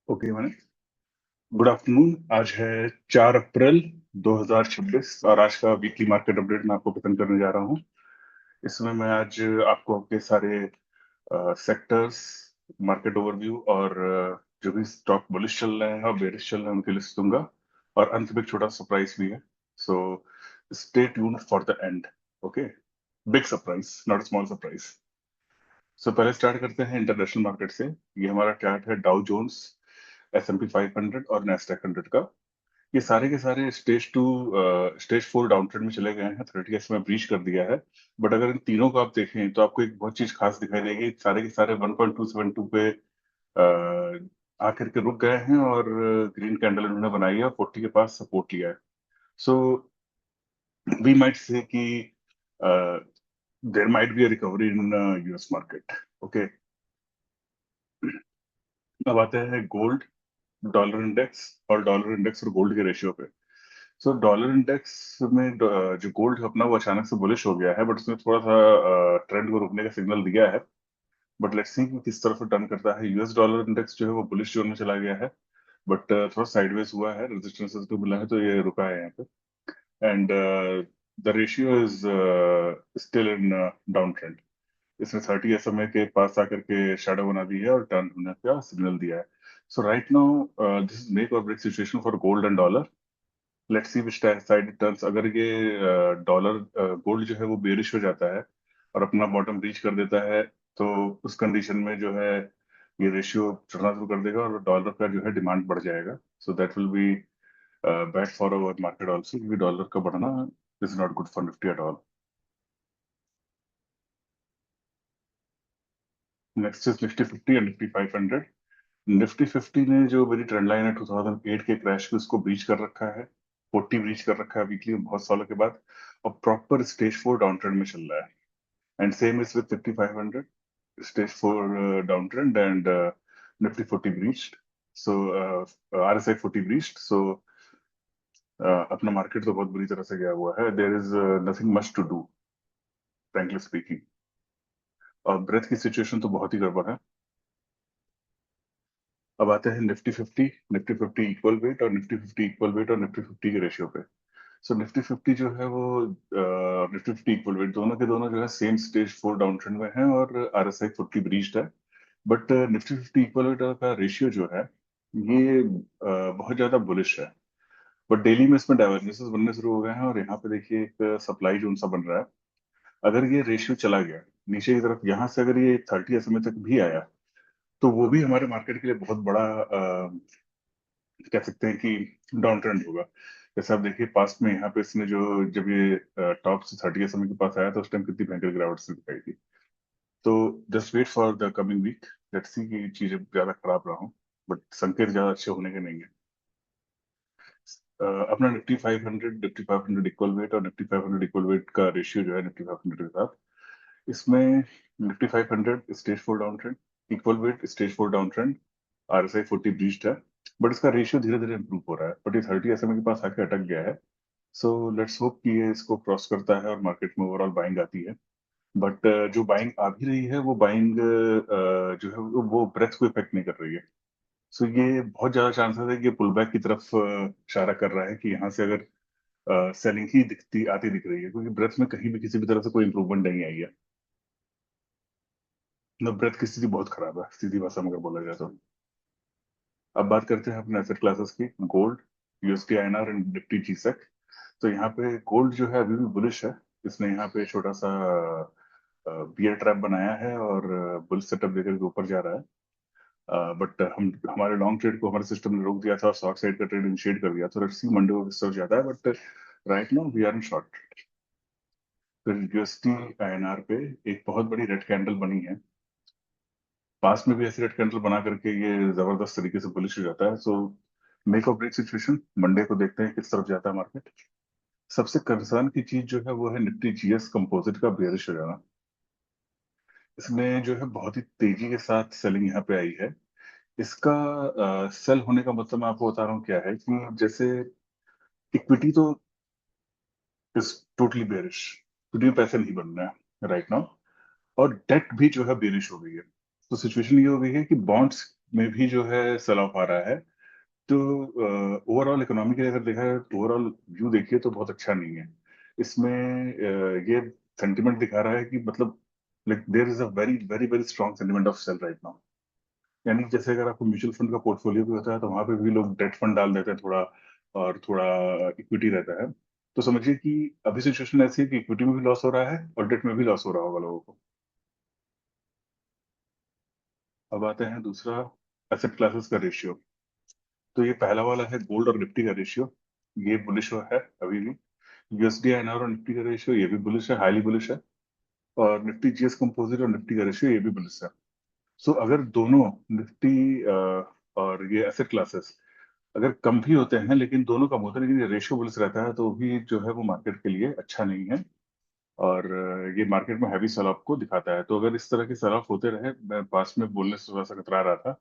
Okay मैंने good afternoon. आज है 4 अप्रैल 2026 और आज का वीकली मार्केट अपडेट मैं आपको प्रदान करने जा रहा हूँ। इसमें मैं आज आपको आपके सारे सेक्टर्स, मार्केट ओवरव्यू और जो भी स्टॉक बुलिश चल रहे हैं और बेरिश चल रहे हैं उनकी लिस्ट दूंगा। और अंत में एक छोटा सरप्राइज भी है। So stay tuned for the end. Okay, big surprise, not small surprise. So पहले स्टार्ट करते हैं इंटरनेशनल मार्केट से। ये हमारा चार्ट है डाउ जोन्स, S&P 500 और नैस्डैक 100 का। ये सारे के सारे स्टेज 4 डाउन ट्रेंड में चले गए हैं। 30 में ब्रीच कर दिया है। बट अगर इन तीनों को आप देखें तो आपको एक बहुत चीज खास दिखाई देगी। सारे के सारे 1.272 पे आखिर के रुक गए हैं और ग्रीन कैंडल इन्होंने बनाई है और 40 के पास सपोर्ट लिया है। सो वी माइट से कि there might be a recovery in US market. Okay, अब आते हैं गोल्ड, डॉलर इंडेक्स और डॉलर इंडेक्स और गोल्ड के रेशियो पे। सो डॉलर इंडेक्स में जो गोल्ड अपना वो अचानक से बुलिश हो गया है, बट उसने थोड़ा सा ट्रेंड को रुकने का सिग्नल दिया है। बट लेट्स सी कि किस तरफ टर्न करता है। US डॉलर इंडेक्स जो है वो बुलिश जोन में चला गया है, बट थोड़ा साइडवेज हुआ है, रेजिस्टेंस को मिला है तो ये रुका है यहाँ पे। And the ratio is still in down trend. इसने 30 SMA के पास आकर के शैडो बना दी है और टर्न होने का सिग्नल दिया है। So right now this is make or break situation for gold and dollar. Let's see which side it turns. अगर ये डॉलर गोल्ड जो है वो बेरिश हो जाता है और अपना बॉटम रीच कर देता है, तो उस कंडीशन में जो है ये रेशियो चढ़ना शुरू कर देगा और डॉलर का जो है डिमांड बढ़ जाएगा। So that will be bad for our market also, क्योंकि डॉलर का बढ़ना is not good for Nifty at all. Next is Nifty 50 and Nifty 500। Nifty 50 ने जो मेरी ट्रेंड लाइन है 2008 के क्रैश की उसको ब्रीच कर रखा है। 40 ब्रीच कर रखा है वीकली में बहुत सालों के बाद, और प्रॉपर स्टेज 4 डाउन ट्रेंड में चल रहा है। And same is with Nifty 500, stage 4 down trend and Nifty 40 breached. So RSI 40 breached. So अपना मार्केट तो बहुत बुरी तरह से गया हुआ है। There is nothing much to do, frankly speaking. और ब्रेथ की सिचुएशन तो बहुत ही गड़बड़ है। अब आते हैं निफ्टी 50 इक्वल वेट और निफ्टी 50 इक्वल वेट और निफ्टी 50 के रेशियो पे। सो निफ्टी 50 जो है वो निफ्टी 50 इक्वल वेट दोनों के दोनों जो है सेम स्टेज 4 डाउन ट्रेंड में है और RSI 40 ब्रीच्ड है। बट निफ्टी 50 इक्वल वेट का रेशियो जो है ये बहुत ज्यादा बुलिश है। बट डेली में इसमें डाइवर्जेंसेस बनने शुरू हो गए हैं और यहाँ पे देखिए एक सप्लाई जोन सा बन रहा है। अगर ये रेशियो चला गया नीचे की तरफ, यहाँ से अगर ये 30 SMA तक भी आया, तो वो भी हमारे मार्केट के लिए बहुत बड़ा कह सकते हैं कि डाउन ट्रेंड होगा। जैसे आप देखिए पास्ट में यहाँ पे इसने जो जब ये टॉप से 30 SMA के पास आया था उस टाइम कितनी भयंकर गिरावट से दिखाई थी। तो just wait for the coming week, let's see कि चीजें ज्यादा खराब ना हो, बट संकेत ज्यादा अच्छे होने के नहीं है। अपना निफ्टी 500 इक्वल वेट और निफ्टी 500 इक्वल वेट का रेशियो जो है निफ्टी 500 के साथ, इसमें Nifty 500 stage 4 down trend, equal weight stage 4 down trend, RSI 40 breached है। बट इसका रेशियो धीरे धीरे इंप्रूव हो रहा है, बट ये 30 SMA के पास आके अटक गया है। सो लेट्स होप कि ये इसको क्रॉस करता है और मार्केट में ओवरऑल बाइंग आती है। बट जो बाइंग आ भी रही है वो बाइंग जो है वो ब्रेथ को इफेक्ट नहीं कर रही है। सो ये बहुत ज्यादा चांसेस है कि पुल बैक की तरफ इशारा कर रहा है कि यहाँ से अगर सेलिंग ही दिखती आती दिख रही है, क्योंकि ब्रेथ में कहीं भी किसी भी तरह से कोई इंप्रूवमेंट नहीं आई है। मतलब ब्रेथ की स्थिति बहुत खराब है, सीधी भाषा में अगर बोला जाए तो। अब बात करते हैं अपने एसेट क्लासेस की। Gold, USD INR and Nifty GSEC। तो यहाँ पे गोल्ड जो है अभी भी बुलिश है। इसने यहाँ पे छोटा सा बियर ट्रैप बनाया है और बुल सेटअप देकर के ऊपर जा रहा है। बट हम हमारे लॉन्ग ट्रेड को हमारे सिस्टम ने रोक दिया था और शॉर्ट साइड का ट्रेड इनिशिएट कर दिया था। लेट्स सी मंडे को किस तरफ जाता है, but right now we are in short. फिर USD INR पे एक बहुत बड़ी रेड कैंडल बनी है। पास में भी ऐसे रेड कैंडल बना करके ये जबरदस्त तरीके से बुलिश हो जाता है। So make or break situation, Monday को देखते हैं किस तरफ जाता है मार्केट। सबसे कंसर्न की चीज जो है वो है निफ्टी GS कंपोजिट का बेयरिश हो जाना। इसमें जो है बहुत ही तेजी के साथ सेलिंग यहाँ पे आई है। इसका सेल होने का मतलब मैं आपको बता रहा हूँ क्या है, कि जैसे इक्विटी तो इज टोटली बेयरिश, इक्विटी में पैसे नहीं बन रहे हैं राइट नाउ, और डेट भी जो है बेयरिश हो गई है। तो सिचुएशन ये हो गई है कि बॉन्ड्स में भी जो है सेल ऑफ आ रहा है। तो ओवरऑल इकोनॉमी के लिए अगर देखा है, ओवरऑल व्यू देखिए तो बहुत अच्छा नहीं है इसमें। ये सेंटिमेंट दिखा रहा है कि मतलब like there is a very very very strong sentiment of sell right now. यानी जैसे अगर आपको म्यूचुअल फंड का पोर्टफोलियो भी होता है तो वहां पे भी लोग डेट फंड डाल देते हैं थोड़ा, और थोड़ा इक्विटी रहता है। तो समझिए कि अभी सिचुएशन ऐसी है कि इक्विटी में भी लॉस हो रहा है और डेट में भी लॉस हो रहा होगा लोगों को। अब आते हैं दूसरा, एसेट क्लासेस का रेशियो। तो ये पहला वाला है गोल्ड और निफ्टी का रेशियो। ये बुलिश है अभी भी। यूएसडी आईएनआर और निफ्टी का रेशियो ये भी बुलिश है, हाईली बुलिश है। और निफ्टी जीएस कंपोजिट और निफ्टी का रेशियो ये भी बुलिश है। सो अगर दोनों निफ्टी और ये एसेट क्लासेस अगर कम भी होते हैं, लेकिन दोनों कम होते हैं लेकिन ये रेशियो बुलिश रहता है, तो भी जो है वो मार्केट के लिए अच्छा नहीं है। और ये मार्केट में हैवी सेल ऑफ को दिखाता है। तो अगर इस तरह के सेल ऑफ होते रहे, मैं पास में बोलने से थोड़ा सा कतरा रहा था,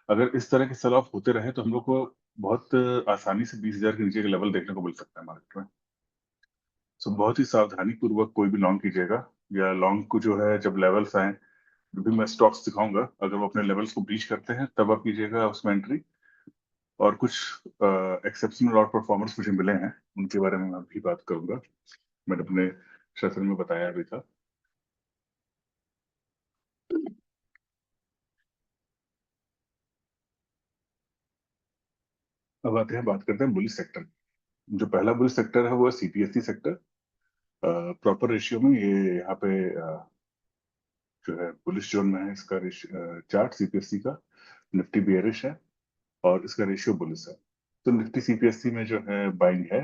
अगर इस तरह के सेल ऑफ होते रहे तो हम लोग को बहुत आसानी से 20,000 के नीचे के लेवल देखने को मिल सकता है मार्केट में। सो बहुत ही सावधानी पूर्वक कोई भी लॉन्ग कीजिएगा, या लॉन्ग को जो है जब लेवल्स आए, जो भी मैं स्टॉक्स दिखाऊंगा अगर वो अपने लेवल्स को ब्रीच करते हैं तब आप कीजिएगा उसमें एंट्री। और कुछ एक्सेप्शनल आउट परफॉर्मर्स मुझे मिले हैं, उनके बारे में मैं भी बात करूंगा। मैंने अपने सेशन में बताया भी था। अब आते हैं, बात करते हैं बुलिश सेक्टर। जो पहला बुलिश सेक्टर है वो है सीपीएससी सेक्टर। प्रॉपर रेशियो में ये यहाँ पे जो है बुलिश जोन में है इसका चार्ट सीपीएससी का। निफ्टी बियरिश है और इसका रेशियो बुलिश है। तो निफ्टी सीपीएससी में जो है बाइंग है।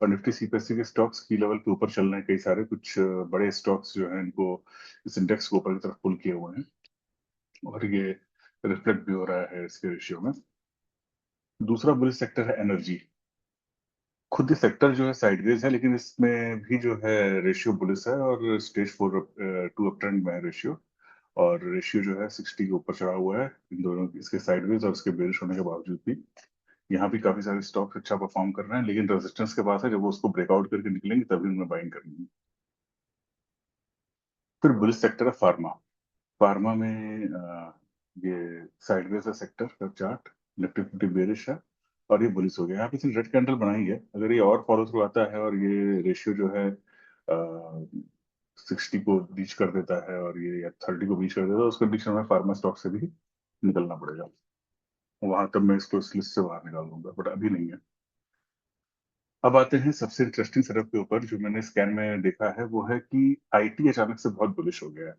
और निफ्टी सीपीएससी के स्टॉक्स की लेवल के ऊपर चल रहे हैं, कई सारे कुछ बड़े स्टॉक्स जो हैं इनको, इस इंडेक्स को ऊपर की तरफ पुल किए हुए हैं। और ये रिफ्लेक्ट भी हो रहा है इसके रेशियो में। दूसरा बुलिश सेक्टर है एनर्जी। खुद ये सेक्टर जो है साइडवेज है, लेकिन इसमें भी जो है रेशियो बुलिश है और स्टेज 4 टू अप ट्रेंड में है रेशियो। और रेशियो जो है 60 के ऊपर चढ़ा हुआ है, इन दोनों इसके साइडवेज और इसके बेरिश होने के बावजूद भी। यहाँ भी काफी सारे स्टॉक्स अच्छा परफॉर्म कर रहे हैं, लेकिन रेजिस्टेंस के पास है, जब वो उसको ब्रेकआउट करके निकलेंगे तभी उनमें बाइंग करनी है। फिर बुलिश सेक्टर है फार्मा। फार्मा में ये साइडवेज है सेक्टर का चार्ट। निफ्टी फिफ्टी बेरिश है और ये बुलिश हो गया। यहाँ पे सिर्फ रेड कैंडल बनाई है, अगर ये और फॉलो थ्रू आता है और ये रेशियो जो है 60 को रीच कर देता है और ये या 30 को रीच कर देता है, तो उस कंडीशन में फार्मा स्टॉक से भी निकलना पड़ेगा। वहां तब मैं इसको इस लिस्ट से बाहर निकाल दूंगा, बट अभी नहीं है। अब आते हैं सबसे इंटरेस्टिंग सेटअप के ऊपर, जो मैंने स्कैन में देखा है वो है कि आईटी अचानक से बहुत बुलिश हो गया है।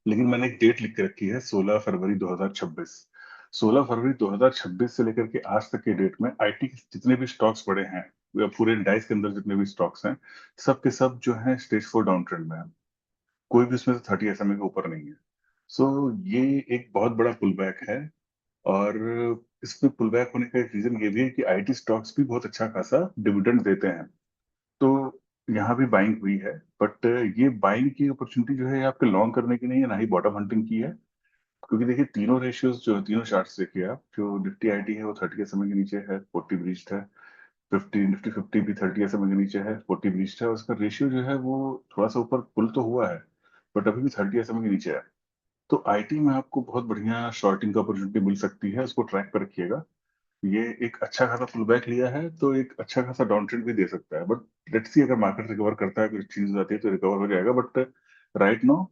लेकिन मैंने एक डेट लिख के रखी है, 16 फरवरी 2026। 16 फरवरी 2026 से लेकर के आज तक के डेट में आईटी के जितने भी स्टॉक्स पड़े हैं, या पूरे इंडाइस के अंदर जितने भी स्टॉक्स हैं, सब के सब जो है स्टेज 4 डाउन ट्रेंड में है। कोई भी उसमें से 30 एसएमए के ऊपर नहीं है। सो ये एक बहुत बड़ा पुल बैक है। और इसमें पुल बैक होने का एक रीजन ये भी है कि आईटी स्टॉक्स भी बहुत अच्छा खासा डिविडेंड देते हैं। तो यहाँ भी बाइंग हुई है, बट ये बाइंग की अपॉर्चुनिटी जो है ये आपके लॉन्ग करने की नहीं है, ना ही बॉटम हंटिंग की है। क्योंकि देखिए तीनों रेशियोज, जो तीनों चार्ट्स देखिए आप, जो निफ्टी आईटी है वो 30 एसएमए के नीचे है, 40 ब्रीच्ड है। निफ्टी फिफ्टी भी 30 एसएमए के नीचे है, 40 ब्रीच्ड है। और उसका रेशियो जो है वो थोड़ा सा ऊपर पुल तो हुआ है, बट अभी भी 30 एसएमए के नीचे है। तो आईटी में आपको बहुत बढ़िया शॉर्टिंग का अपॉर्चुनिटी मिल सकती है, उसको ट्रैक पर रखिएगा। ये एक अच्छा खासा पुल बैक लिया है तो एक अच्छा खासा डाउन ट्रेंड भी दे सकता है, बट लेट्स सी, अगर मार्केट रिकवर करता है, कुछ चीज आती है तो रिकवर हो जाएगा। But right now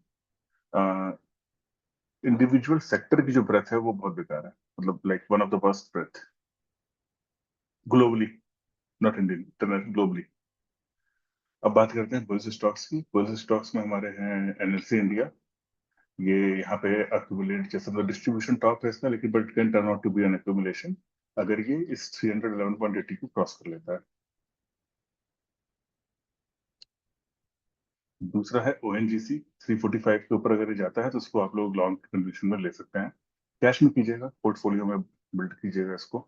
individual sector की जो ब्रेथ है वो बहुत बेकार है, मतलब like one of the worst breadth globally, not Indian, international, globally. अब बात करते हैं बुल्स स्टॉक्स की। बुल्स स्टॉक्स में हमारे हैं एनएलसी इंडिया। ये यहाँ पे अक्यूमुलेट, जैसे मतलब डिस्ट्रीब्यूशन टॉप है इसका, लेकिन but can turn out to be an accumulation अगर ये इस 311.80 को क्रॉस कर लेता है। दूसरा है ओएनजीसी। 345 के ऊपर अगर ये जाता है तो इसको आप लोग लॉन्ग कंडीशन में ले सकते हैं। कैश में कीजिएगा, पोर्टफोलियो में बिल्ड कीजिएगा इसको।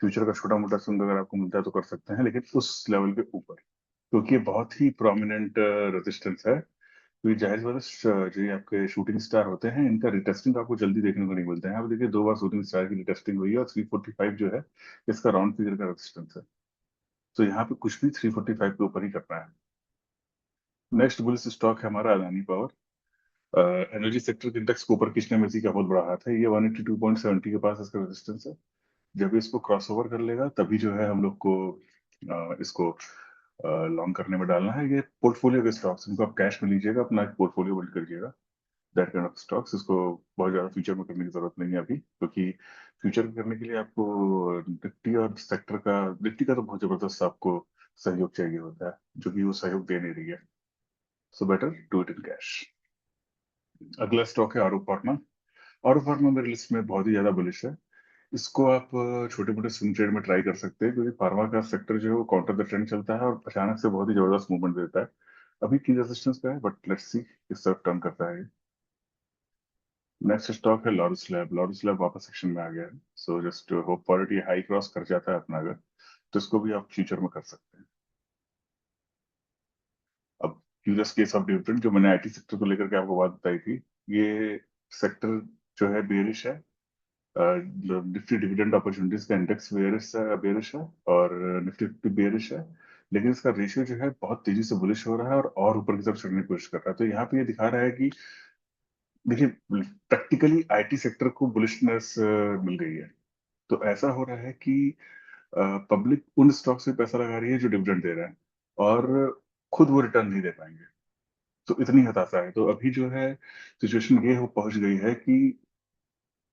फ्यूचर का छोटा मोटा स्विंग अगर आपको मिलता है तो कर सकते हैं, लेकिन उस लेवल के ऊपर, क्योंकि ये बहुत ही प्रोमिनेंट रेजिस्टेंस है। क्योंकि जाहिर सी बात है, जो ये आपके शूटिंग स्टार होते हैं इनका रिटेस्टिंग आपको जल्दी देखने को नहीं मिलता है। यहाँ पे देखिए 2 बार शूटिंग स्टार की रिटेस्टिंग हुई है और 345 जो है इसका राउंड फिगर का रेजिस्टेंस है। तो यहाँ पे कुछ भी 345 के ऊपर ही करना है। नेक्स्ट बुलिश स्टॉक है हमारा अदानी पावर। एनर्जी सेक्टर के इंडेक्स को ऊपर खींचने में इसी का बहुत बड़ा हाथ है। ये 182.70 के पास इसका रेजिस्टेंस है। जब इसको क्रॉस ओवर कर लेगा तभी जो है हम लोग को इसको लॉन्ग करने में डालना है। ये पोर्टफोलियो के स्टॉक्स, इनको आप कैश में लीजिएगा, अपना एक पोर्टफोलियो बिल्ड करिएगा, दैट काइंड ऑफ स्टॉक्स। इसको बहुत ज्यादा फ्यूचर में करने की जरूरत नहीं है अभी, क्योंकि फ्यूचर में करने के लिए आपको निफ्टी और सेक्टर का, निफ्टी का तो बहुत जबरदस्त आपको सहयोग चाहिए होता है, जो कि वो सहयोग दे नहीं रही है। So better do it in cash. अगला स्टॉक है आरू फार्मा। आरू फार्मा मेरी लिस्ट में बहुत ही ज्यादा बुलिश है। इसको आप छोटे मोटे स्विंग ट्रेड में ट्राई कर सकते हैं, क्योंकि फार्मा का सेक्टर जो है वो काउंटर द ट्रेंड चलता है और अचानक से बहुत ही जबरदस्त मूवमेंट देता है। अभी की रेजिस्टेंस पे है, बट लेट्स सी किस तरफ टर्न करता है। नेक्स्ट स्टॉक है लॉरस लैब। लॉरस लैब वापस सेक्शन में आ गया है, so just hope for it ये हाई क्रॉस कर जाता है अपना अगर, तो इसको भी आप फ्यूचर में कर सकते हैं। अब क्यूरियस केस ऑफ डिविडेंड, जो मैंने आईटी सेक्टर को लेकर के आपको बात बताई थी, ये सेक्टर जो है बेरिश है। निफ्टी डिविडेंड अपॉर्चुनिटीज का इंडेक्स बेरिश है, और निफ्टी 50 बेरिश है। लेकिन इसका रेशियो जो है बहुत तेजी से बुलिश हो रहा है और ऊपर की तरफ चढ़ने की कोशिश कर रहा है। तो यहाँ पे ये दिखा रहा है कि देखिए, प्रैक्टिकली आईटी सेक्टर को बुलिशनेस मिल गई है। तो ऐसा हो रहा है कि पब्लिक उन स्टॉक्स में पैसा लगा रही है जो डिविडेंड दे रहे हैं, और खुद वो रिटर्न नहीं दे पाएंगे। तो इतनी हताशा है। तो अभी जो है सिचुएशन ये हो पहुंच गई है कि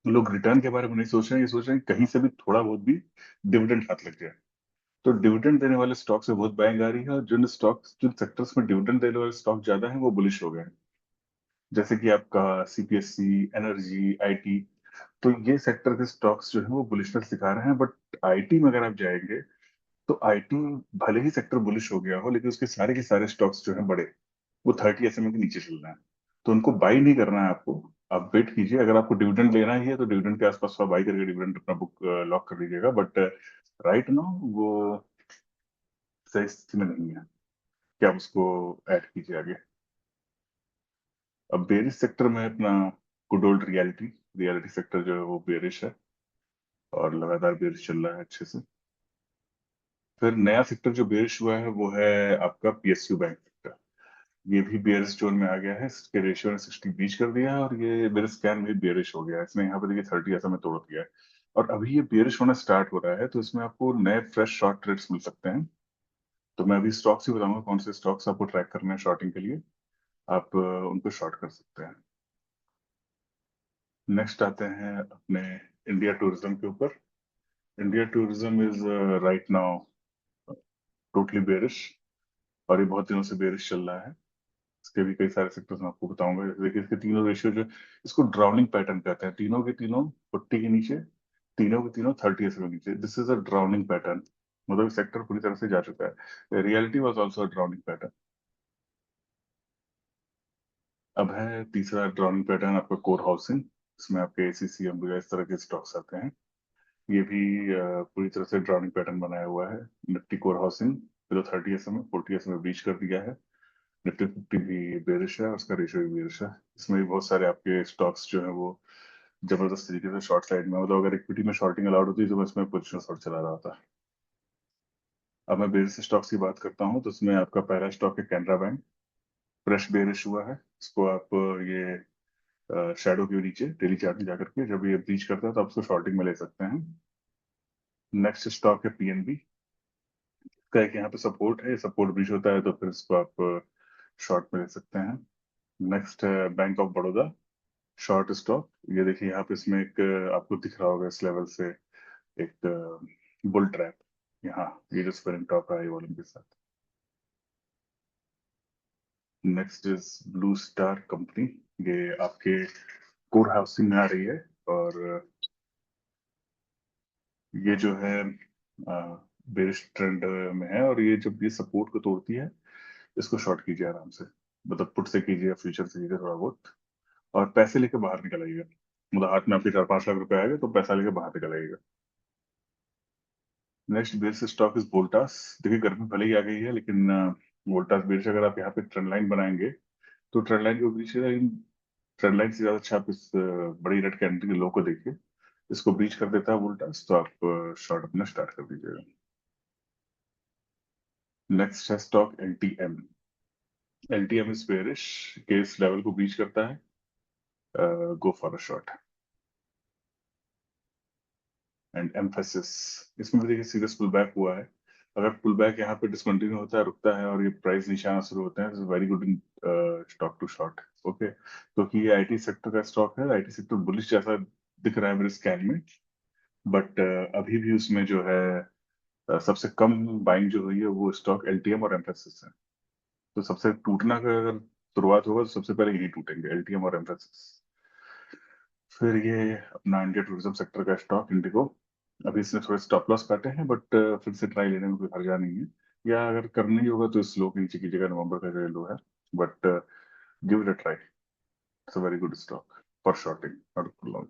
लोग रिटर्न के बारे में नहीं सोच रहे हैं, ये सोच रहे हैं कि कहीं से भी थोड़ा बहुत भी डिविडेंड हाथ लग जाए। तो डिविडेंड देने वाले स्टॉक से बहुत बाइंग आ रही है, और जिन सेक्टर्स में डिविडेंड देने वाले स्टॉक ज्यादा हैं वो बुलिश हो गए हैं। जैसे कि आपका सीपीएससी, एनर्जी, आईटी। तो ये सेक्टर के स्टॉक्स जो है वो बुलिशनेस दिखा रहे हैं। बट आईटी में अगर आप जाएंगे तो आईटी भले ही सेक्टर बुलिश हो गया हो, लेकिन उसके सारे के सारे स्टॉक्स जो हैं बड़े, वो 30 एसएमए के नीचे चल रहे हैं। तो उनको बाई नहीं करना है आपको। आप वेट कीजिए, अगर आपको डिविडेंड लेना ही है तो डिविडेंड के आसपास थोड़ा बाई करके डिविडेंड अपना बुक लॉक कर लीजिएगा। बट राइट नाउ वो सही स्थिति में नहीं है कि आप उसको ऐड कीजिए आगे। अब बेरिश सेक्टर में अपना good old reality, reality sector जो है वो बेरिश है, और लगातार बेरिश चल रहा है अच्छे से। फिर नया सेक्टर जो बेरिश हुआ है वो है आपका पीएसयू बैंक सेक्टर। ये भी बेयरिश जोन में आ गया है। इसके रेशियो ने 60 बीच कर दिया है, और ये मेरे स्कैन में बेयरिश हो गया है। इसने यहाँ पे देखिए 30 ऐसा में तोड़ दिया है, और अभी ये बेयरिश होना स्टार्ट हो रहा है। तो इसमें आपको नए फ्रेश शॉर्ट ट्रेड्स मिल सकते हैं। तो मैं अभी स्टॉक्स ही बताऊंगा कौन से स्टॉक्स आपको ट्रैक करने हैं शॉर्टिंग के लिए, आप उनको शॉर्ट कर सकते हैं। नेक्स्ट आते हैं अपने इंडिया टूरिज्म के ऊपर। India tourism is right now totally bearish, और ये बहुत दिनों से बेरिश चल रहा है। इसके भी कई सारे सेक्टर्स मैं आपको बताऊंगा। देखिए, इसके तीनों रेशियो जो, इसको ड्राउनिंग पैटर्न कहते हैं। तीनों के तीनों 40 के नीचे, तीनों के तीनों 30 से नीचे। This is a drowning pattern, मतलब सेक्टर पूरी तरह से जा चुका है। Reality was also a drowning pattern. अब है तीसरा ड्राउनिंग पैटर्न आपका कोर हाउसिंग। इसमें आपके एसीसी, अंबुजा, इस तरह के स्टॉक्स आते हैं। ये भी पूरी तरह से ड्राउनिंग पैटर्न बनाया हुआ है। Nifty core housing below 30 SM, 40 SM breach कर दिया है। निफ्टी 50 भी बेरिश है, और उसका रेशियो भी बेरिश है। इसमें भी बहुत सारे आपके स्टॉक्स जो है वो जबरदस्त तरीके से शॉर्ट साइड में, मतलब अगर इक्विटी में शॉर्टिंग अलाउड होती तो मैं इसमें पोजिशन शॉर्ट चला रहा था। अब मैं बेरिश स्टॉक्स की बात करता हूँ, तो इसमें आपका पहला स्टॉक है कैनरा बैंक। फ्रेश बेरिश हुआ है। इसको आप ये शैडो के नीचे डेली चार्ट में जाकर के जब ये ब्रीच करता है तो आप उसको शॉर्टिंग में ले सकते हैं। नेक्स्ट स्टॉक है पीएनबी। का एक यहाँ पे सपोर्ट है, सपोर्ट ब्रीच होता है तो फिर इसको आप शॉर्ट में ले सकते हैं। नेक्स्ट है bank of Baroda, short stock. ये देखिए यहाँ पे इसमें एक आपको दिख रहा होगा इस लेवल से एक बुल ट्रैप, यहाँ ये जो स्पेलिंग टॉप है वॉल्यूम के साथ। Next is blue star company. ये आपके कोर हाउसिंग में आ रही है, और ये जो है बेरिश ट्रेंड में है, और ये जब ये सपोर्ट को तोड़ती है, इसको शॉर्ट कीजिए आराम से। मतलब पुट से कीजिए या फ्यूचर से कीजिए थोड़ा बहुत, और पैसे लेके बाहर निकल आइएगा। मतलब हाथ में आपके 4-5 लाख रुपए आएगा तो पैसा लेके बाहर निकल आइएगा। Next base stock is Voltas. देखिए, गर्मी भले ही आ गई है, लेकिन वोल्टास बेस अगर आप यहाँ पे ट्रेंड लाइन बनाएंगे तो ट्रेंड लाइन के पीछे, लेकिन ट्रेंड लाइन से ज्यादा अच्छा आप इस बड़ी रेड कैंडल के लो को देखिए। इसको ब्रीच कर देता है वोल्टास तो आप शॉर्ट अपना स्टार्ट कर दीजिएगा। नेक्स्ट है स्टॉक एलटीएम। एलटीएम इस बेरिश के इस लेवल को ब्रीच करता है go for a short. And emphasis, इसमें भी देखिए सीरियस पुल बैक हुआ है। अगर पुल बैक यहाँ पे डिसकंटिन्यू होता है, रुकता है और ये प्राइस नीचे आना शुरू होते हैं, very good in stock to short. Okay, क्योंकि ये आईटी सेक्टर का स्टॉक है, आईटी सेक्टर बुलिश जैसा दिख रहा है मेरे स्कैन में, बट अभी भी उसमें जो है सबसे कम बाइंग जो हुई है वो स्टॉक एलटीएम और एम्फेसिस है। तो सबसे टूटना का अगर शुरुआत होगा तो सबसे पहले यही टूटेंगे, एलटीएम और एम्फेसिस। फिर ये अपना इंडिया टूरिज्म सेक्टर का स्टॉक इंडिगो, अभी इसने थोड़े स्टॉप लॉस काटे हैं, बट फिर से ट्राई लेने में कोई हर्जा नहीं है, या अगर करना ही होगा तो इस लो के नीचे कीजिएगा, नवंबर का जो लो है, but give it a try, it's a very good stock for shorting, not for long.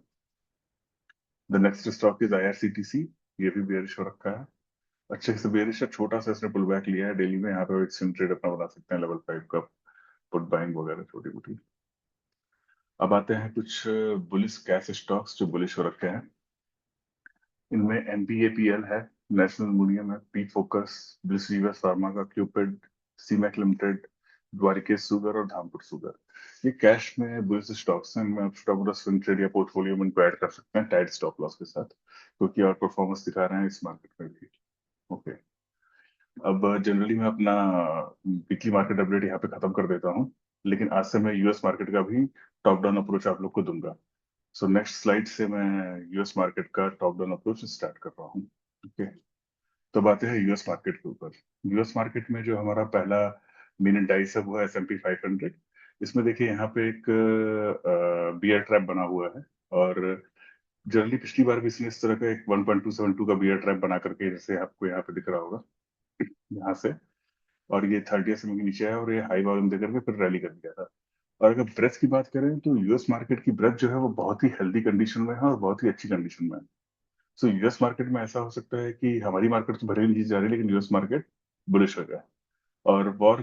The next stock is IRCTC, ये भी बेयरिश हो रखा है, अच्छे से बेयरिश है, छोटा सा इसने पुल बैक लिया है डेली में, यहाँ पे एक स्विंग ट्रेड अपना बना सकते हैं लेवल 5 का, पुट बाइंग वगैरह छोटी मोटी। अब आते हैं कुछ बुलिश कैश स्टॉक्स जो बुलिश हो रखे हैं। इनमें एमपीएपीएल है, नेशनल मूडियम है, पी फोकस, ब्लिस वीवर्स फार्मा का, Cupid, Seamec limited, Dwarikesh sugar और धामपुर सुगर। ये कैश में बुलिश स्टॉक्स हैं, इनमें आप छोटा मोटा स्विंग ट्रेड या पोर्टफोलियो में इनको ऐड कर सकते हैं टाइट स्टॉप लॉस के साथ, क्योंकि और परफॉर्मेंस दिखा रहे हैं इस मार्केट में भी। ओके, अब जनरली मैं अपना वीकली मार्केट अपडेट यहाँ पे खत्म कर देता हूँ, लेकिन आज से मैं यूएस मार्केट का भी टॉप डाउन अप्रोच आप लोग को दूंगा। सो नेक्स्ट स्लाइड से मैं यूएस मार्केट का टॉप डाउन अप्रोच स्टार्ट कर रहा हूँ। ओके, तो बातें हैं यूएस मार्केट के ऊपर। यूएस मार्केट में जो हमारा पहला मेन इंडाइस है वो है S&P 500। इसमें देखिए यहाँ पे एक बियर ट्रैप बना हुआ है, और जनरली पिछली बार भी इसने इस तरह का एक 1.272 का बियर ट्रैप बना करके, जैसे आपको यहाँ पे दिख रहा होगा यहाँ से, और ये 30 SMA के नीचे है और ये हाई वॉल्यूम देकर के फिर रैली कर दिया था। और अगर ब्रेथ की बात करें तो यूएस मार्केट की ब्रेथ जो है वो बहुत ही हेल्दी कंडीशन में है और बहुत ही अच्छी कंडीशन में है। सो यूएस मार्केट में ऐसा हो सकता है कि हमारी मार्केट तो भले ही नीचे जा रही है, लेकिन यूएस मार्केट बुलिश हो जाए। और वॉर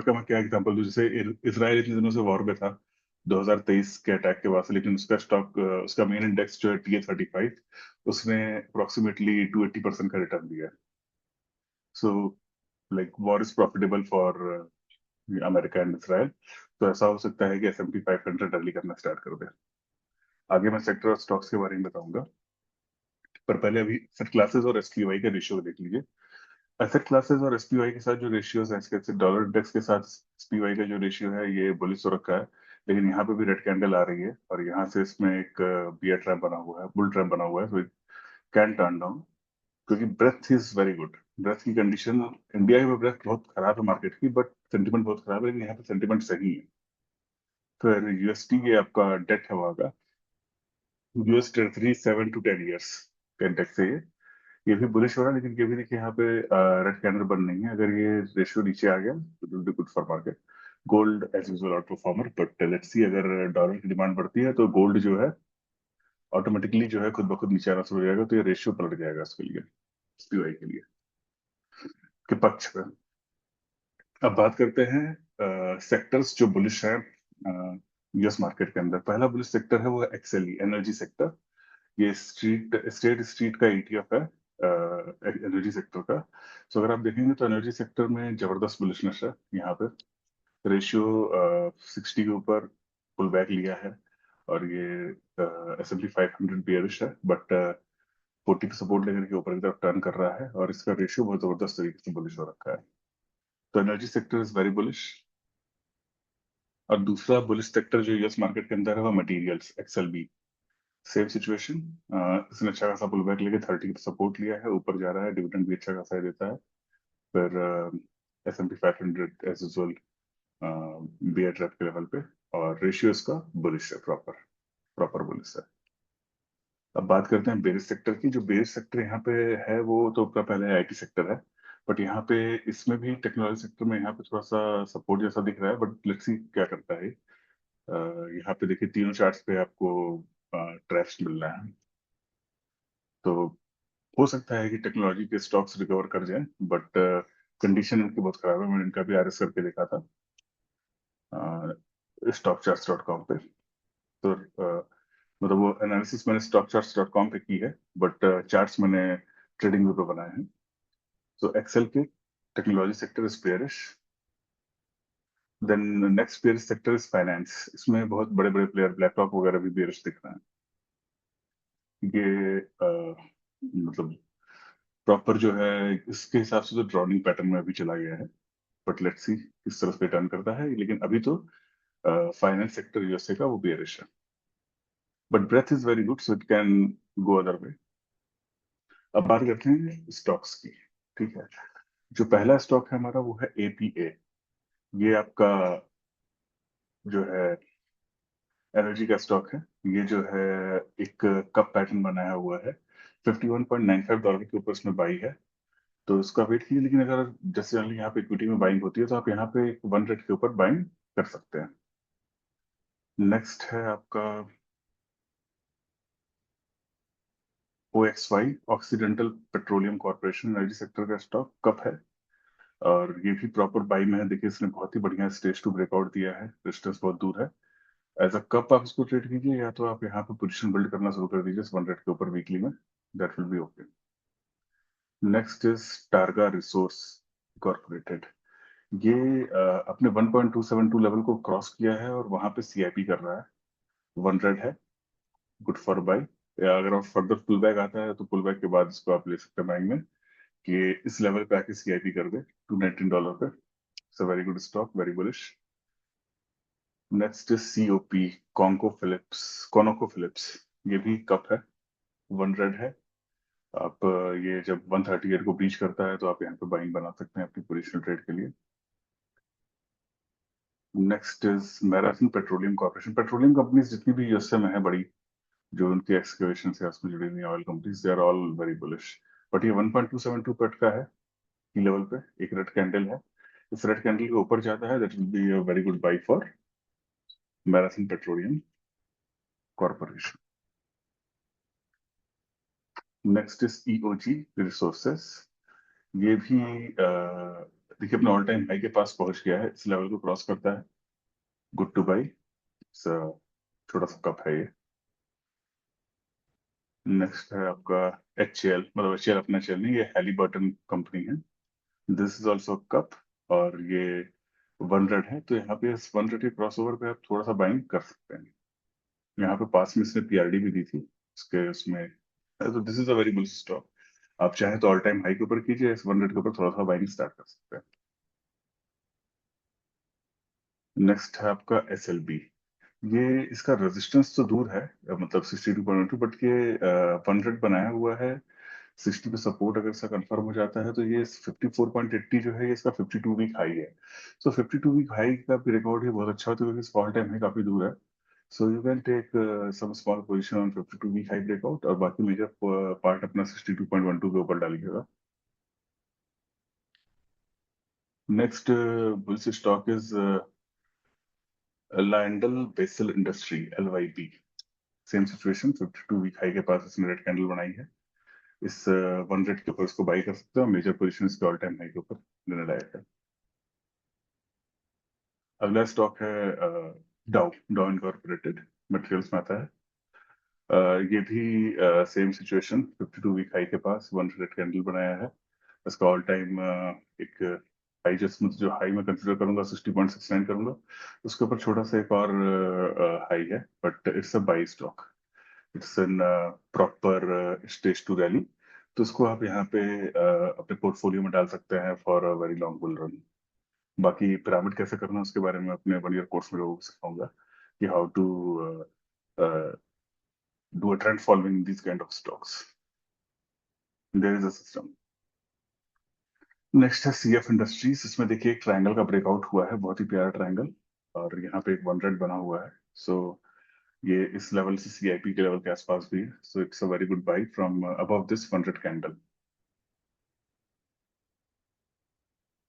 का मैं क्या एग्जांपल दूं, जैसे इसराइल इतने दिनों से वॉर में था 2023 के अटैक के बाद से, लेकिन उसका स्टॉक, उसका मेन इंडेक्स जो है TA35, उसने अप्रोक्सीमेटली 280% का रिटर्न दिया है। So like war is profitable for America and Israel. तो ऐसा हो सकता है कि S&P 500 रैली करना स्टार्ट कर दे। आगे मैं सेक्टर और स्टॉक्स के बारे में बताऊंगा, पर पहले अभी एसेट क्लासेस और एसपीवाई का रेशियो देख लीजिए। एसेट क्लासेस और एसपीवाई के साथ जो रेशियोज है, इसके डॉलर इंडेक्स के साथ एसपीवाई का जो रेशियो है ये बुलिश हो रखा है, लेकिन यहाँ पे भी रेड कैंडल आ रही है और यहाँ से इसमें एक बियर ट्रैप बना हुआ है, बुल ट्रैप बना हुआ है, तो इट कैन टर्न डाउन, क्योंकि breadth is very good. Breadth की कंडीशन, इंडिया में ब्रेथ बहुत खराब है मार्केट की, बट सेंटिमेंट बहुत खराब है, लेकिन यहाँ पे सेंटिमेंट सही है। फिर यूएसटी ये आपका डेट है वहाँ का, यूएस ट्रेजरी 7 to 10 years का इंडेक्स है ये भी बुलिश हो रहा है, लेकिन ये भी देखिए यहाँ पे रेड कैंडल बन नहीं है। अगर ये रेशियो नीचे आ गया तो it will be good for market. Gold as usual outperformer, but let's see, अगर डॉलर की डिमांड बढ़ती है तो गोल्ड जो है ऑटोमेटिकली जो है खुद ब खुद नीचे आना शुरू हो जाएगा, तो ये रेशियो पलट जाएगा इसके लिए, SPY के लिए, के पक्ष में। अब बात करते हैं सेक्टर्स जो बुलिश है यूएस मार्केट के अंदर। पहला बुलिश सेक्टर है वो एक्सएलई, एनर्जी सेक्टर। ये स्टेट स्ट्रीट का ETF है एनर्जी सेक्टर का। तो अगर आप देखेंगे तो एनर्जी सेक्टर में जबरदस्त बुलिशनेस है। यहाँ पे रेशियो 60 के ऊपर पुल बैक लिया है, और ये S&P 500 बियरिश है, बट 40 पे सपोर्ट लेकर के ऊपर की तरफ टर्न कर रहा है, और इसका रेशियो बहुत जबरदस्त तरीके से बुलिश हो रखा है। तो energy sector is very bullish. और दूसरा बुलिश सेक्टर जो यूएस मार्केट के अंदर है वो मटेरियल्स, XLB। सेम सिचुएशन, इसने अच्छा खासा पुल बैक लेके 30 पे सपोर्ट लिया है, ऊपर जा रहा है, डिविडेंड भी अच्छा खासा देता है। फिर S&P 500 as usual bear trap के लेवल पे, और रेशियो इसका बुलिश है, प्रॉपर प्रॉपर बुलिश है। अब बात करते हैं बेरिश सेक्टर की। जो बेरिश सेक्टर यहाँ पे है वो तो अपना पहले आईटी सेक्टर है, बट यहाँ पे इसमें भी टेक्नोलॉजी सेक्टर में यहाँ पे थोड़ा सा सपोर्ट जैसा दिख रहा है, बट लेट्स सी क्या करता है। यहाँ पे देखिए तीनों चार्ट्स पे आपको ट्रैप्स मिल रहा है, तो हो सकता है कि टेक्नोलॉजी के स्टॉक्स रिकवर कर जाएं, बट कंडीशन इनकी बहुत खराब है। मैंने इनका भी RS करके देखा था stockcharts.com पे, तो मतलब वो एनालिसिस मैंने stockcharts.com पे की है, बट चार्ट्स मैंने ट्रेडिंग व्यू पे बनाए हैं। तो XL K technology sector is bearish, then next bearish sector is finance. इसमें बहुत बड़े बड़े प्लेयर ब्लैक रॉक वगैरह भी बेयरिश दिख रहे हैं। ये मतलब प्रॉपर जो है इसके हिसाब से तो ड्रॉनिंग पैटर्न में अभी चला गया है, बट लेट्स सी किस तरह से टर्न करता है। लेकिन अभी तो फाइनेंस सेक्टर यूएसए का वो बेयरिश है, but breadth is very good, so it can go other way. अब बात करते हैं स्टॉक्स की। ठीक है, जो पहला स्टॉक है हमारा वो है एपीए। ये आपका जो है एनर्जी का स्टॉक है। ये जो है एक कप पैटर्न बनाया हुआ है, $51.95 के ऊपर इसमें बाई है। तो इसका वेट कीजिए, लेकिन अगर जैसे जनरली यहाँ पे इक्विटी में बाइंग होती है तो आप यहाँ पे 1 रेट के ऊपर बाइंग कर सकते हैं। नेक्स्ट है आपका OXY, occidental petroleum corporation, energy sector का स्टॉक कप है, और ये भी प्रॉपर बाई में है। देखिए इसने बहुत ही बढ़िया स्टेज टू ब्रेकआउट दिया है, डिस्टेंस बहुत दूर है। एज अ कप आप इसको ट्रेड कीजिए, या तो आप यहाँ पे पोजीशन बिल्ड करना शुरू कर दीजिए 1 रेट के ऊपर वीकली में, that will be okay. Next is Targa resource corporated. ये अपने 1.272 लेवल को क्रॉस किया है और वहां पे सीआईपी कर रहा है। 1 रेट है, गुड फॉर बाई। या अगर आप फर्दर पुल बैक आता है तो पुल बैक के बाद इसको आप ले सकते हैं बाइंग में, कि इस लेवल पे आके सीआईपी कर दे $219 पे। It's a very good stock, very bullish. Next is COP, Conco Phillips, Conoco Phillips. ये भी कप है, 1 रेट है। आप ये जब 138 को ब्रीच करता है तो आप यहाँ पे बाइंग बना सकते हैं अपनी पोजिशनल ट्रेड के लिए। Next is marathon petroleum corporation. Petroleum companies जितनी भी यूएसए में है बड़ी, जो उनकी एक्सकेवेशन से उसमें जुड़ी हुई oil companies, they are all very bullish. But ये 1.272 पेट का है की लेवल पे, एक रेड कैंडल है। इस रेड कैंडल के ऊपर जाता है, that will B a very good by for marathon petroleum corporation. Next is EOG resources. ये भी देखिए अपने ऑल टाइम हाई के पास पहुंच गया है, इस लेवल को क्रॉस करता है, गुड टू बाई। छोटा सा कप है ये। नेक्स्ट है आपका HCL, मतलब HCL अपना HCL नहीं, ये हैलीबर्टन कंपनी है। दिस इज ऑल्सो कप, और ये 1 रेट है। तो यहाँ पे इस 1 रेट के क्रॉस ओवर पे आप थोड़ा सा बाइंग कर सकते हैं। यहाँ पे पास में इसने पीआरडी भी दी थी इसके उसमें। तो this is a very bull stock. आप चाहें तो ऑल टाइम हाई के ऊपर कीजिए, इस 1 रेट के ऊपर थोड़ा सा बाइंग स्टार्ट कर सकते हैं। नेक्स्ट है आपका SLB। ये इसका रेजिस्टेंस तो दूर है, मतलब 62.2, बट ये 1 रेट बनाया हुआ है। 60 पे सपोर्ट अगर इसका कंफर्म हो जाता है तो ये 54.80 जो है ये इसका 52 वीक हाई है। सो 52 वीक हाई का भी रिकॉर्ड है बहुत अच्छा होता है, क्योंकि इसका ऑल टाइम हाई काफी दूर है। So you can take some small position on 52 week high breakout, और बाकी मेजर पार्ट अपना 62.12 के ऊपर डालिएगा। Next bulls stock is Lyondell Basell industry, LYB। Same situation, 52 week high के पास इसने रेड कैंडल बनाई है। इस 1 रेट के ऊपर इसको बाई कर सकते हो, मेजर पोजीशन इसके ऑल टाइम हाई के ऊपर लेने लायक है। अगला स्टॉक है डाउ, डाउ इनकॉर्पोरेटेड, मटेरियल्स में आता है। ये भी सेम सिचुएशन, 52 वीक हाई के पास 1 रेट कैंडल बनाया है। इसका ऑल टाइम एक हाई, जिसमें जो हाई मैं कंसिडर करूंगा 60.69 करूंगा, उसके ऊपर छोटा सा एक और हाई है, but it's a buy stock. It's an proper stage to rally. तो इसको आप यहाँ पे अपने पोर्टफोलियो में डाल सकते हैं for a very long bull run. बाकी पिरामिड कैसे करना है उसके बारे में अपने 1 ईयर कोर्स में लोगों को सिखाऊंगा, कि how to do a trend following these kind of stocks. There is a system. Next है CF इंडस्ट्रीज। इसमें देखिए एक ट्रायंगल का ब्रेकआउट हुआ है, बहुत ही प्यारा ट्रायंगल, और यहाँ पे एक 1 रेट बना हुआ है। सो ये इस लेवल से CIP के लेवल के आसपास भी है। So it's a very good by from above this 1 rate candle.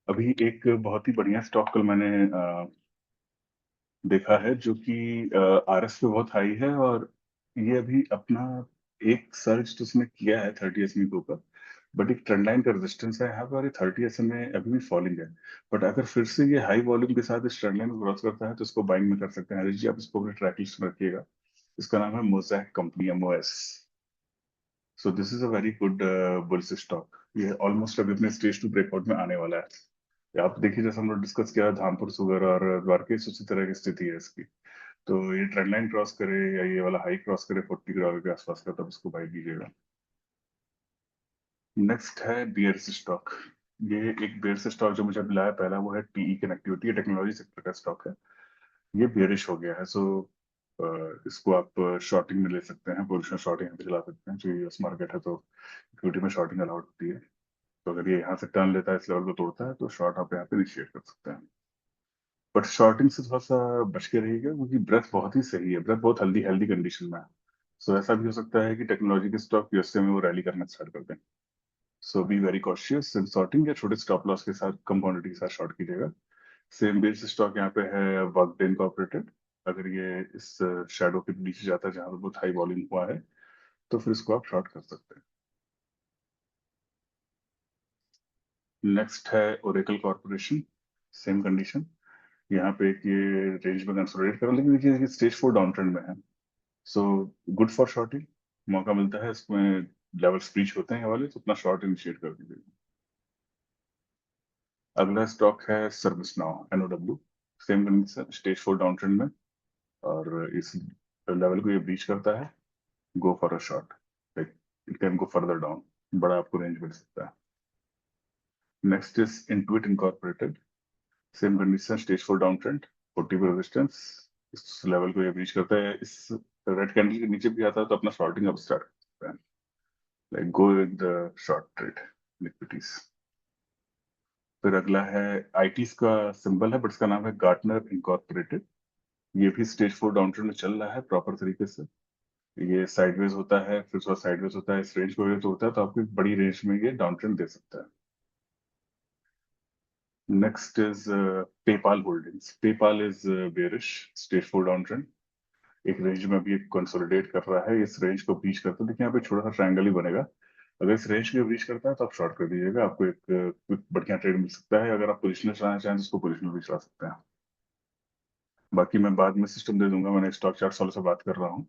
अभी एक बहुत ही बढ़िया स्टॉक कल मैंने देखा है, जो कि RS पे बहुत हाई है, और ये अभी अपना एक सर्च तो उसने किया है 30 SMA के ऊपर, बट एक ट्रेंड लाइन का रेजिस्टेंस है यहाँ पर, और ये 30 SMA अभी भी फॉलिंग है। बट अगर फिर से ये हाई वॉल्यूम के साथ इस ट्रेंड लाइन को क्रॉस करता है तो इसको बाइंग में कर सकते हैं। हरीश जी, आप इसको अपने ट्रैक लिस्ट में रखिएगा। इसका नाम है mosaic company, MOS। So this is a very good bulls stock. ये ऑलमोस्ट अभी अपने स्टेज टू ब्रेकआउट में आने वाला है। आप देखिए जैसे हम लोग डिस्कस किया धामपुर शुगर और द्वारकेश, उसी तरह की स्थिति है इसकी। तो ये ट्रेंड लाइन क्रॉस करे या ये वाला हाई क्रॉस करे 40 डॉलर के आसपास का, तब इसको बाई कीजिएगा। नेक्स्ट है बियर्स स्टॉक। ये एक बियर्स स्टॉक जो मुझे मिला है पहला, वो है टीई कनेक्टिविटी, ये टेक्नोलॉजी सेक्टर का स्टॉक है। ये बियरिश हो गया है, सो इसको आप शॉर्टिंग में ले सकते हैं, पोजिशन शॉर्टिंग यहाँ पे चला सकते हैं। जो यूएस मार्केट है तो इक्विटी में शॉर्टिंग अलाउड होती है। तो अगर ये यहाँ से टर्न लेता है, इस लेवल को तोड़ता है, तो शॉर्ट आप यहाँ पे इनिशिएट कर सकते हैं। बट शॉर्टिंग से थोड़ा सा बच के रहिएगा, क्योंकि ब्रेथ बहुत ही सही है, ब्रेथ बहुत हेल्दी हेल्दी कंडीशन में है। सो ऐसा भी हो सकता है कि टेक्नोलॉजी के स्टॉक यूएसए में वो रैली करना स्टार्ट कर दें। So be very cautious in shorting, या छोटे स्टॉप लॉस के साथ कम क्वांटिटी के साथ शॉर्ट कीजिएगा। सेम बेस स्टॉक यहाँ पे है वर्कडे इनकॉर्पोरेटेड। अगर ये इस शैडो के नीचे जाता है जहां पे बहुत हाई वॉल्यूम हुआ है, तो फिर इसको आप शॉर्ट कर सकते हैं। नेक्स्ट है ओरेकल कॉर्पोरेशन। सेम कंडीशन, यहाँ पे एक ये रेंज में कंसोलिडेट कर, लेकिन देखिए स्टेज 4 डाउन ट्रेंड में है। सो गुड फॉर शॉर्टिंग, मौका मिलता है इसमें, लेवल्स ब्रीच होते हैं ये वाले, तो अपना शॉर्ट इनिशिएट कर दीजिए। अगला स्टॉक है ServiceNow, NOW. Same condition, stage 4 down trend में, और इस लेवल को ये ब्रीच करता है, go for a short, like it can go further down, बड़ा आपको रेंज मिल सकता है। Next is Intuit incorporated. Same condition, stage 4 down trend, 40 पे रेजिस्टेंस, इस लेवल को ये ब्रीच करता है, इस रेड कैंडल के नीचे भी आता है, तो अपना शॉर्टिंग अब स्टार्ट करता है, like go with the short trade liquidities. फिर अगला है आईटीज का सिंबल है, बट इसका नाम है गार्टनर इनकॉर्पोरेटेड। ये भी स्टेज 4 डाउन ट्रेंड में चल रहा है प्रॉपर तरीके से। ये साइडवेज होता है, फिर थोड़ा साइडवेज होता है, इस रेंज को तो होता है, तो आपको एक बड़ी रेंज में ये डाउन ट्रेंड दे सकता है। Next is PayPal holdings. PayPal is bearish, stage 4 down trend, एक रेंज में अभी एक कंसोलिडेट कर रहा है, इस रेंज को ब्रीच करता है, देखिए यहाँ पे छोटा सा ट्रायंगल ही बनेगा। अगर इस रेंज को ब्रीच करता है तो आप शॉर्ट कर दीजिएगा, आपको एक बढ़िया ट्रेड मिल सकता है। अगर आप पोजिशनल चलाना चाहें तो उसको पोजिशनल भी चला सकते हैं। बाकी मैं बाद में सिस्टम दे दूंगा, मैंने स्टॉक चार्ट वालों से बात कर रहा हूँ,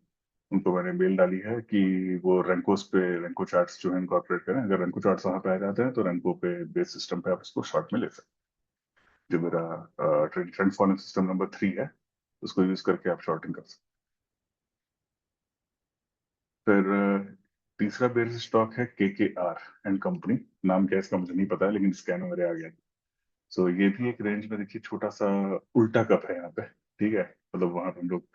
उनको मैंने मेल डाली है कि वो रेंकोस पे रेंको चार्ट्स जो है इनकॉर्पोरेट करें। अगर रेंको चार्ट्स वहां पे आ जाते हैं तो रेंको पे बेस सिस्टम पे आप इसको शॉर्ट में ले सकते हैं। जो मेरा trend trend following system number 3 है, उसको यूज करके आप शॉर्टिंग कर सकते हैं। फिर तीसरा बेस स्टॉक है KKR एंड कंपनी। नाम क्या है इसका मुझे नहीं पता है, लेकिन स्कैन मेरे आ गया। सो ये भी एक रेंज में, देखिए छोटा सा उल्टा कप है यहाँ पे, ठीक है, मतलब वहां पे हम लोग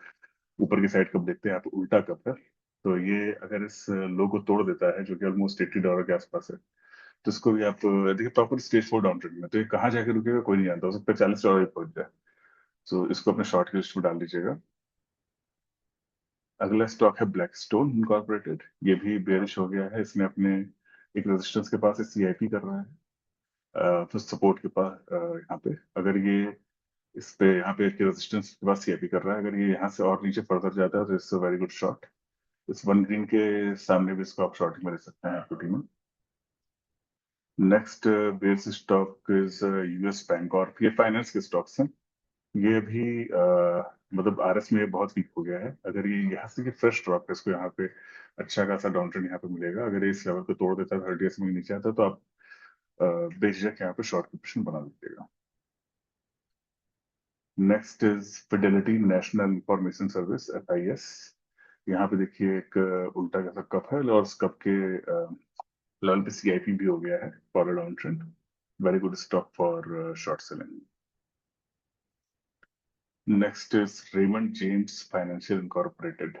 ऊपर की साइड कप देखते हैं, यहाँ पे उल्टा कप है। तो ये अगर इस लो को तोड़ देता है, जो कि ऑलमोस्ट $80 के आसपास है, तो इसको भी आप देखिए प्रॉपर स्टेज 4 डाउन ट्रेंड में, तो ये कहाँ जाके रुकेगा कोई नहीं जानता, हो सकता है $40 ही पहुंच जाए। सो इसको अपने शॉर्ट की लिस्ट में डाल दीजिएगा। अगला स्टॉक है ब्लैकस्टोन इनकॉर्पोरेटेड। ये भी बेयरिश हो गया है, इसने अपने एक रेजिस्टेंस के पास CIP कर रहा है, फिर सपोर्ट के पास यहाँ पे, अगर ये इस पे यहाँ पे रेजिस्टेंस के पास CIP कर रहा है, अगर ये यहाँ से और नीचे फर्दर जाता है तो इट्स वेरी गुड शॉट। इस वन ग्रीन के सामने भी इसको आप शॉर्टिंग में ले सकते हैं इक्विटी में। Next base stock is US bank, और ये फाइनेंस के स्टॉक्स हैं। ये अभी मतलब RS में ये बहुत वीक हो गया है। अगर ये यहाँ से फ्रेश ड्रॉप है, इसको यहाँ पे अच्छा खासा डाउन ट्रेंड यहाँ पे मिलेगा। अगर ये इस लेवल को तोड़ देता है 30 में नीचे आता है, तो आप बेझिझक यहाँ पे शॉर्ट पोजीशन बना लीजिएगा। Next is Fidelity national information service, FIS। यहाँ पे देखिए एक उल्टा जैसा कप है, और उस कप के लेवल पे CIP भी हो गया है for down trend, very good stock for short selling. Next is Raymond James financial incorporated,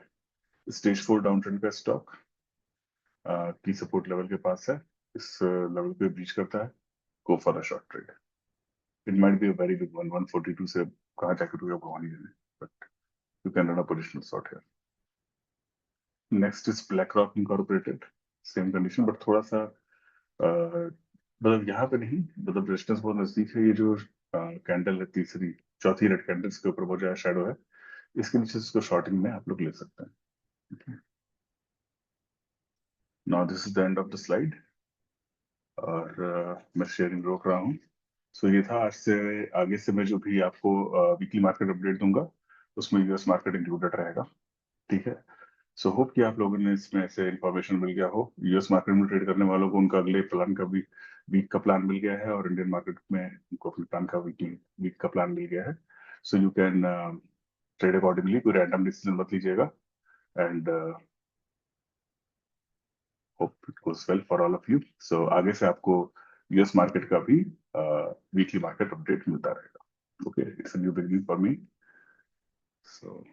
stage 4 down trend का स्टॉक, की सपोर्ट लेवल के पास है, इस लेवल पे ब्रीच करता है, go for a short trade. It might be a very big one, 142 से कहाँ जाकर रुकेगा भगवान ही जाने, but you can run a positional short है। Next is BlackRock incorporated. Same condition, but थोड़ा सा मतलब यहाँ पे नहीं, मतलब रेजिस्टेंस बहुत नजदीक है। ये जो कैंडल है, तीसरी चौथी रेड कैंडल के ऊपर बहुत ज्यादा शेडो है, इसके नीचे से इसको शॉर्टिंग में आप लोग ले सकते हैं। Now this is the end of the slide, और मैं शेयरिंग रोक रहा हूँ। सो ये था, आज से आगे से मैं जो भी आपको वीकली मार्केट अपडेट दूंगा, उसमें यूएस मार्केट इंक्लूडेड रहेगा, ठीक है। सो होप कि आप लोगों ने इसमें से इंफॉर्मेशन मिल गया हो। यूएस मार्केट में ट्रेड करने वालों को उनका अगले प्लान का भी वीक का प्लान मिल गया है और इंडियन मार्केट में उनको अपने प्लान का वीक का प्लान मिल गया है. So you can trade accordingly, कोई रैंडम डिसीजन मत लीजिएगा. And hope it goes well for all of you. So आगे से आपको यूएस मार्केट का भी वीकली मार्केट अपडेट मिलता रहेगा. Okay, it's a new beginning for me. So